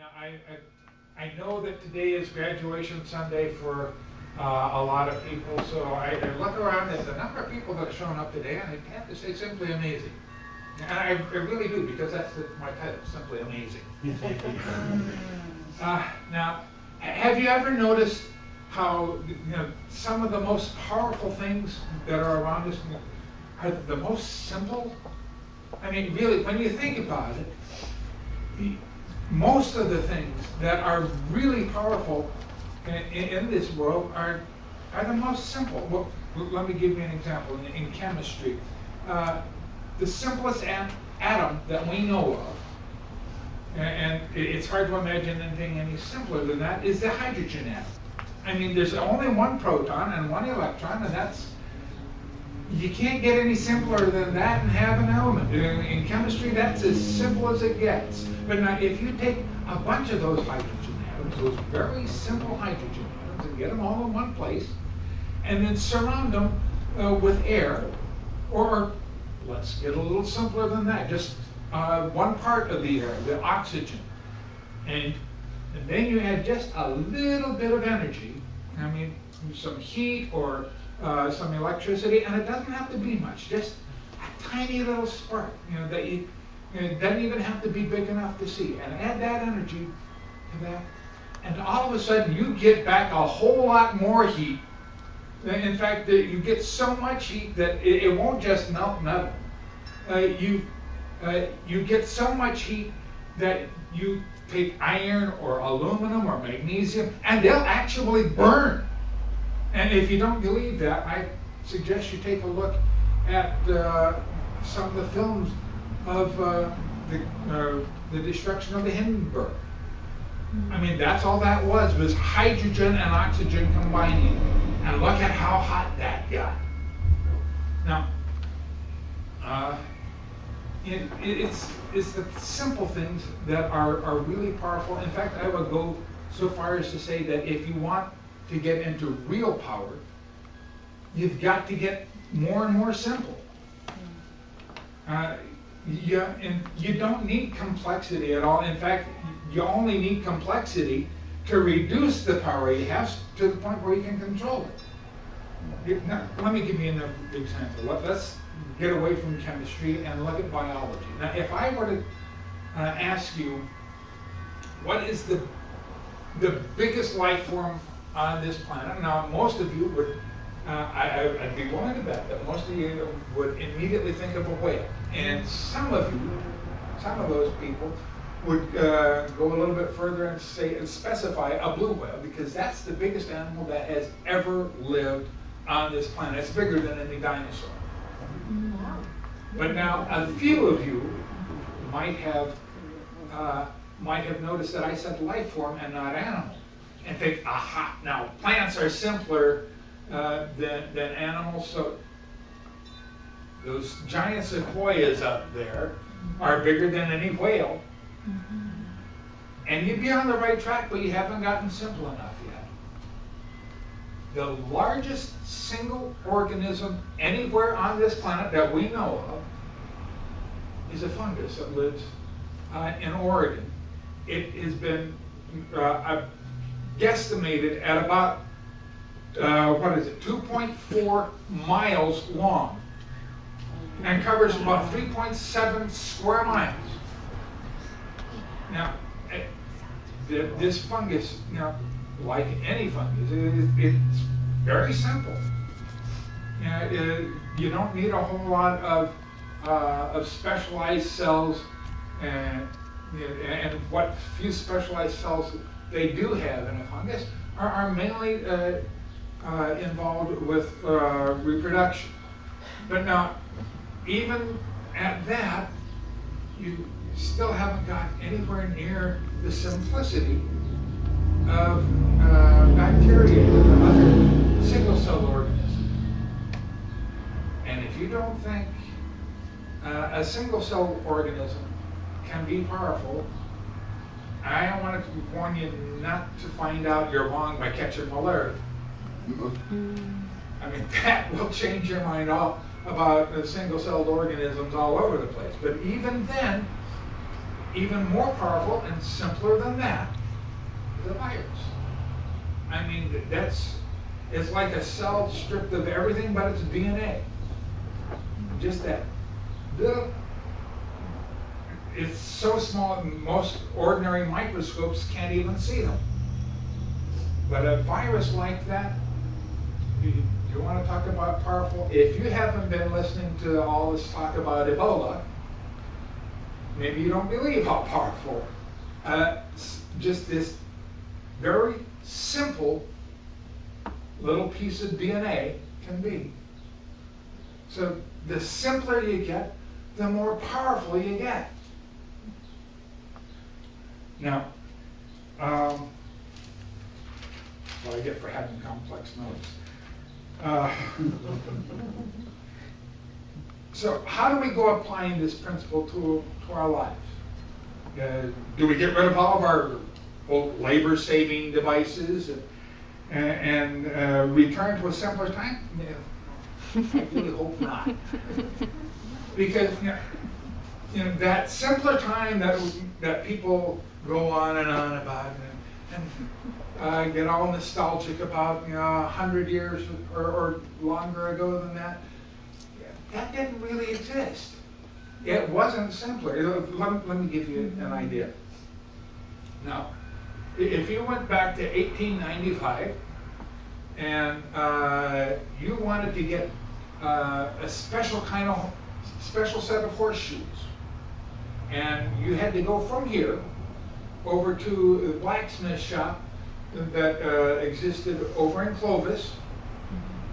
Now, I know that today is graduation Sunday for a lot of people, so I look around at the number of people that have shown up today, and I have to say simply amazing. And I really do, because that's my title, Simply Amazing. Now, have you ever noticed how some of the most powerful things that are around us are the most simple? I mean, really, when you think about it, most of the things that are really powerful in this world are the most simple. Well, let me give you an example. In chemistry, the simplest atom that we know of, and it's hard to imagine anything any simpler than that, is the hydrogen atom. I mean, there's only one proton and one electron, and you can't get any simpler than that and have an element. In chemistry, that's as simple as it gets. But now, if you take a bunch of those hydrogen atoms, those very simple hydrogen atoms, and get them all in one place, and then surround them with air, or let's get a little simpler than that, just one part of the air, the oxygen, and then you add just a little bit of energy, I mean, some heat or some electricity, and it doesn't have to be much, just a tiny little spark, that it doesn't even have to be big enough to see, and add that energy to that, and all of a sudden you get back a whole lot more heat. In fact, you get so much heat that it won't just melt metal. You get so much heat that you take iron or aluminum or magnesium, and they'll actually burn. And if you don't believe that, I suggest you take a look at some of the films of the destruction of the Hindenburg. I mean, that's all that was hydrogen and oxygen combining. And look at how hot that got. Now, it's the simple things that are really powerful. In fact, I would go so far as to say that if you want to get into real power, you've got to get more and more simple. And you don't need complexity at all. In fact, you only need complexity to reduce the power you have to the point where you can control it. Now, let me give you another example. Let's get away from chemistry and look at biology. Now, if I were to ask you, what is the biggest life form on this planet? Now, most of you would, I'd be willing to bet that most of you would immediately think of a whale. And some of those people would go a little bit further and specify a blue whale, because that's the biggest animal that has ever lived on this planet. It's bigger than any dinosaur. Wow. But now, a few of you might have noticed that I said life form and not animal, and think, aha! Now, plants are simpler than animals, so those giant sequoias up there are bigger than any whale. And you'd be on the right track, but you haven't gotten simple enough yet. The largest single organism anywhere on this planet that we know of is a fungus that lives in Oregon. It has been guesstimated at about, 2.4 miles long, and covers about 3.7 square miles. Now, this fungus, like any fungus, it's very simple. You don't need a whole lot of specialized cells, and what few specialized cells they do have in a fungus are mainly involved with reproduction. But now, even at that, you still haven't got anywhere near the simplicity of bacteria and other single-celled organisms. And if you don't think a single-celled organism can be powerful, I want to warn you not to find out you're wrong by catching malaria. I mean, that will change your mind all about single-celled organisms all over the place. But even then, even more powerful and simpler than that is a virus. I mean, it's like a cell stripped of everything but its DNA. Just that little, it's so small, most ordinary microscopes can't even see them. But a virus like that, you want to talk about powerful? If you haven't been listening to all this talk about Ebola, maybe you don't believe how powerful just this very simple little piece of DNA can be. So the simpler you get, the more powerful you get. Now, what I get for having complex notes. So how do we go applying this principle to our lives? Do we get rid of all of our old labor-saving devices and return to a simpler time? I really hope not. Because that simpler time that people go on and on about and get all nostalgic about 100 years or longer ago than that, that didn't really exist. It wasn't simpler. Let me give you an idea. Now, if you went back to 1895 and you wanted to get a special set of horseshoes, and you had to go from here over to the blacksmith shop that existed over in Clovis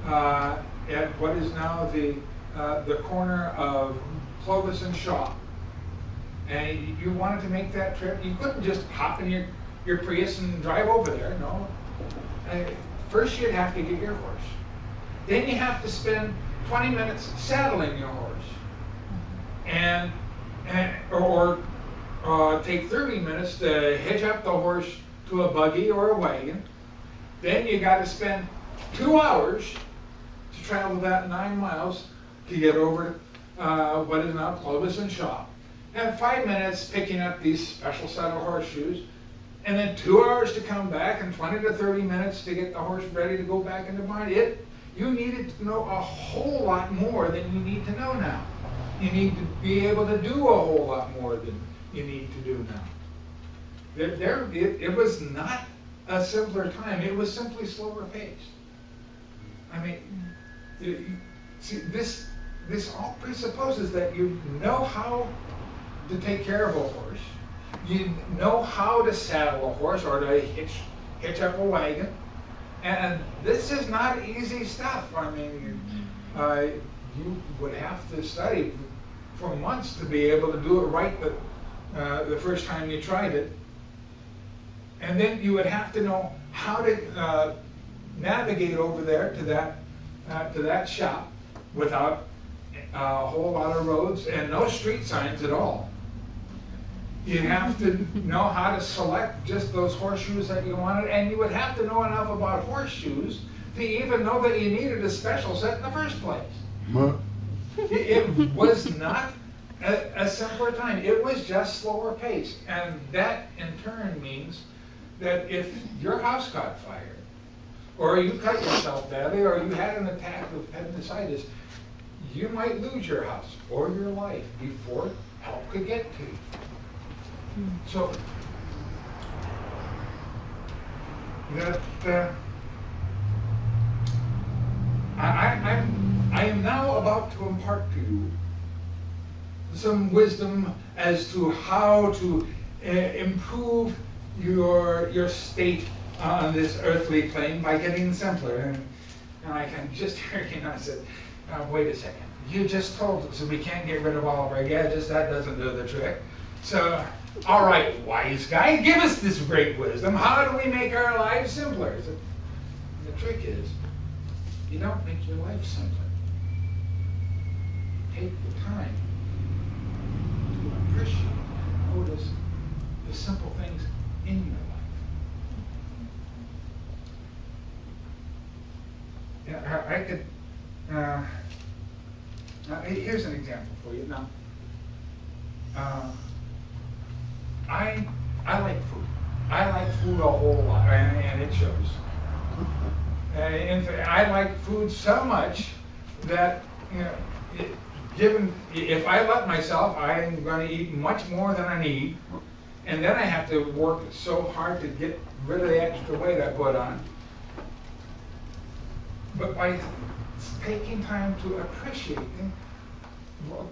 at what is now the corner of Clovis and Shaw. And you wanted to make that trip, you couldn't just hop in your Prius and drive over there, no. First you'd have to get your horse. Then you have to spend 20 minutes saddling your horse. Or take 30 minutes to hitch up the horse to a buggy or a wagon. Then you got to spend 2 hours to travel that 9 miles to get over what is now Clovis and Shaw. And 5 minutes picking up these special set of horseshoes. And then 2 hours to come back and 20 to 30 minutes to get the horse ready to go back into barn. You needed to know a whole lot more than you need to know now. You need to be able to do a whole lot more than you need to do now. It was not a simpler time. It was simply slower paced. I mean, see, this all presupposes that you know how to take care of a horse. You know how to saddle a horse or to hitch up a wagon. And this is not easy stuff. I mean, you would have to study for months to be able to do it right the first time you tried it. And then you would have to know how to navigate over there to that shop without a whole lot of roads and no street signs at all. You have to know how to select just those horseshoes that you wanted, and you would have to know enough about horseshoes to even know that you needed a special set in the first place. It was not a simpler time. It was just slower pace. And that in turn means that if your house caught fire, or you cut yourself badly, or you had an attack of appendicitis, you might lose your house or your life before help could get to you. So that I am now about to impart to you some wisdom as to how to improve your state on this earthly plane by getting simpler. And I can just hear, I said, wait a second, you just told us that we can't get rid of all of our gadgets. That doesn't do the trick. So, all right, wise guy, give us this great wisdom. How do we make our lives simpler? The trick is, you don't make your life simpler. Take the time to appreciate and notice the simple things in your life. Yeah, I could. Now, here's an example for you. Now, I like food. I like food a whole lot, and it shows. In fact, I like food so much that, you know, if I let myself, I'm going to eat much more than I need, and then I have to work so hard to get rid of the extra weight I put on. But by taking time to appreciate things, well,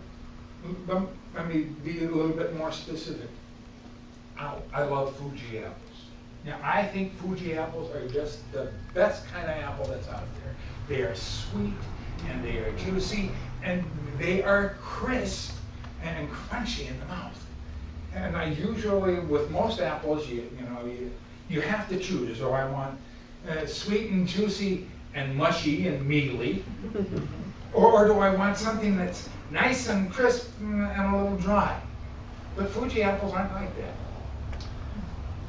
let me be a little bit more specific. I love Fuji apples. Now, I think Fuji apples are just the best kind of apple that's out there. They are sweet, and they are juicy, and they are crisp and crunchy in the mouth. And I usually, with most apples, you have to choose. So I want sweet and juicy and mushy and mealy, or do I want something that's nice and crisp and a little dry? But Fuji apples aren't like that.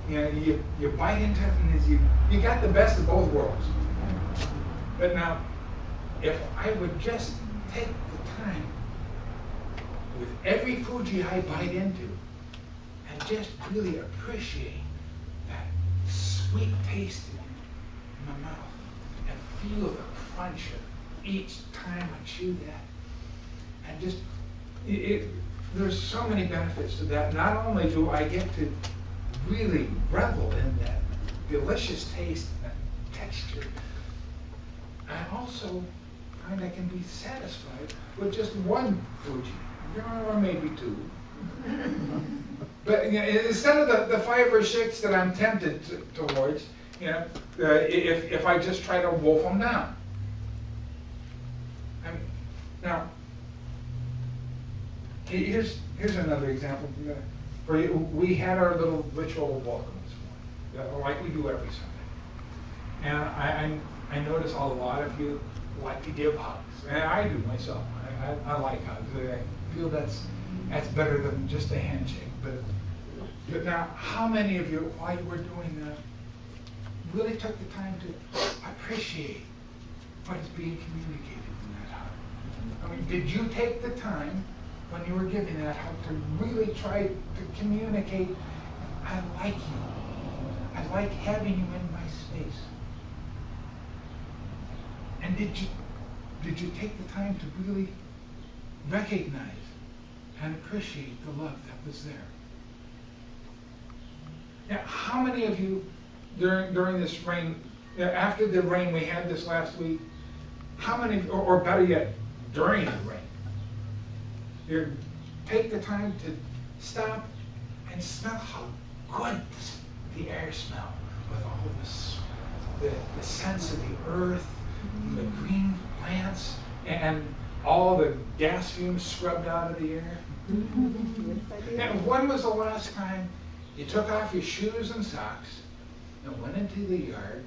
You know, you bite into it and you got the best of both worlds. But now, if I would just take the time with every Fuji I bite into and just really appreciate that sweet taste in my mouth and feel the crunch of each time I chew that, and just, there's so many benefits to that. Not only do I get to really revel in that delicious taste and texture, I also find I can be satisfied with just one Fuji, or maybe two. But instead of the 5 or 6 that I'm tempted towards, if I just try to wolf them down. Now, here's another example. We had our little ritual of welcome this morning, like we do every Sunday. And I notice a lot of you like to give hugs, and I do myself. I like hugs. I feel that's better than just a handshake. But now, how many of you, while you were doing that, really took the time to appreciate what is being communicated in that hug? I mean, did you take the time when you were giving that hug to really try to communicate, I like you. I like having you in my space. And did you take the time to really recognize and appreciate the love that was there? Now, how many of you during this rain, after the rain we had this last week, how many, or better yet, during the rain, you take the time to stop and smell how good the air smells with all this, the sense of the earth, the green plants, and all the gas fumes scrubbed out of the air. And when was the last time you took off your shoes and socks and went into the yard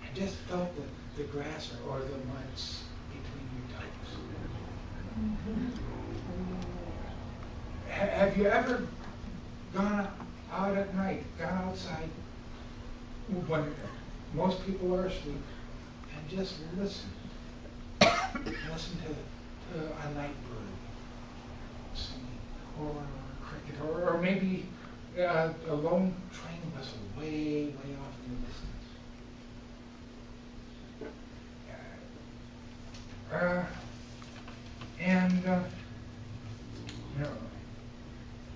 and just felt the grass or the muds between your toes? Have you ever gone out at night, gone outside when most people are asleep, and just listen to a night bird singing, or a cricket, or maybe a lone train whistle way off in the distance.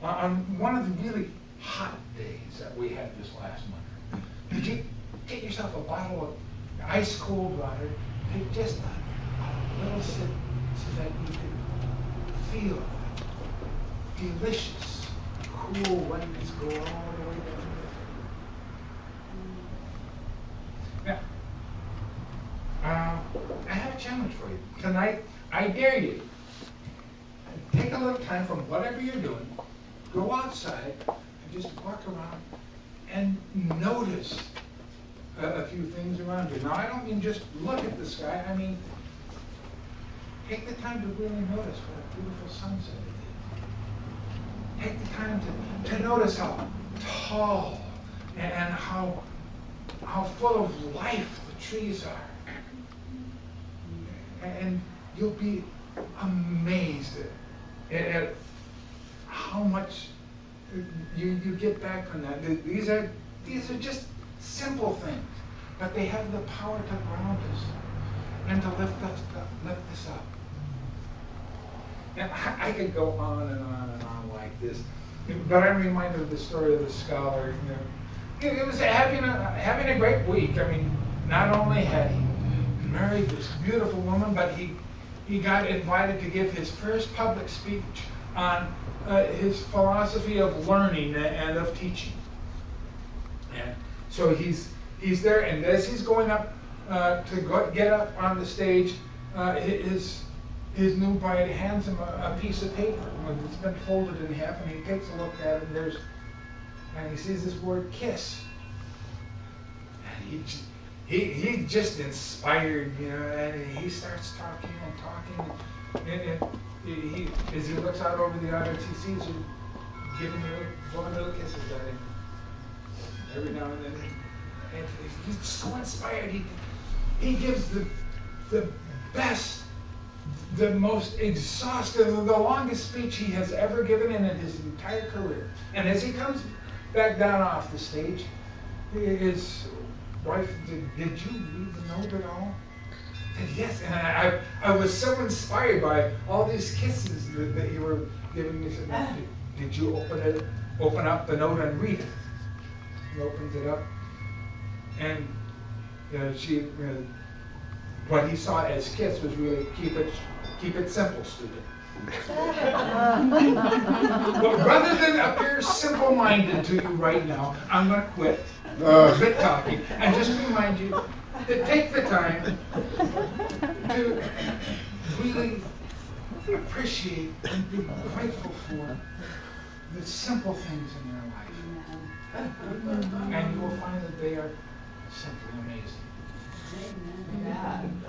On one of the really hot days that we had this last winter, did you get yourself a bottle of ice cold water, take just a little sip so that you could feel the delicious, cool winds go all the way down there? Now, I have a challenge for you. Tonight, I dare you, take a little time from whatever you're doing, go outside and just walk around and notice a few things around you. Now, I don't mean just look at the sky. I mean, take the time to really notice what a beautiful sunset it is. Take the time to notice how tall and how full of life the trees are. And you'll be amazed at how much you get back from that. These are just simple things, but they have the power to ground us and to lift us up. And I could go on and on and on like this, but I'm reminded of the story of the scholar. It was having a great week. I mean, not only had he married this beautiful woman, but he got invited to give his first public speech on his philosophy of learning and of teaching. And so he's there, and as he's going up to get up on the stage, his new bride hands him a piece of paper. It's been folded in half, and he takes a look at it, and he sees this word "kiss," and he just inspired, and he starts talking and as he looks out over the audience, he sees her blowing little kisses at him every now and then, and he's so inspired. He gives the best, the most exhaustive, the longest speech he has ever given in his entire career. And as he comes back down off the stage, his wife, did you read the note at all? I said, yes. And I was so inspired by all these kisses that you were giving me. Said, did you open up the note and read it? He opens it up, and what he saw as kiss was really keep it simple, stupid. But rather than appear simple-minded to you right now, I'm going to quit quit talking and just remind you to take the time to really appreciate and be grateful for the simple things in your life. And you will find that they are simply amazing. Amen.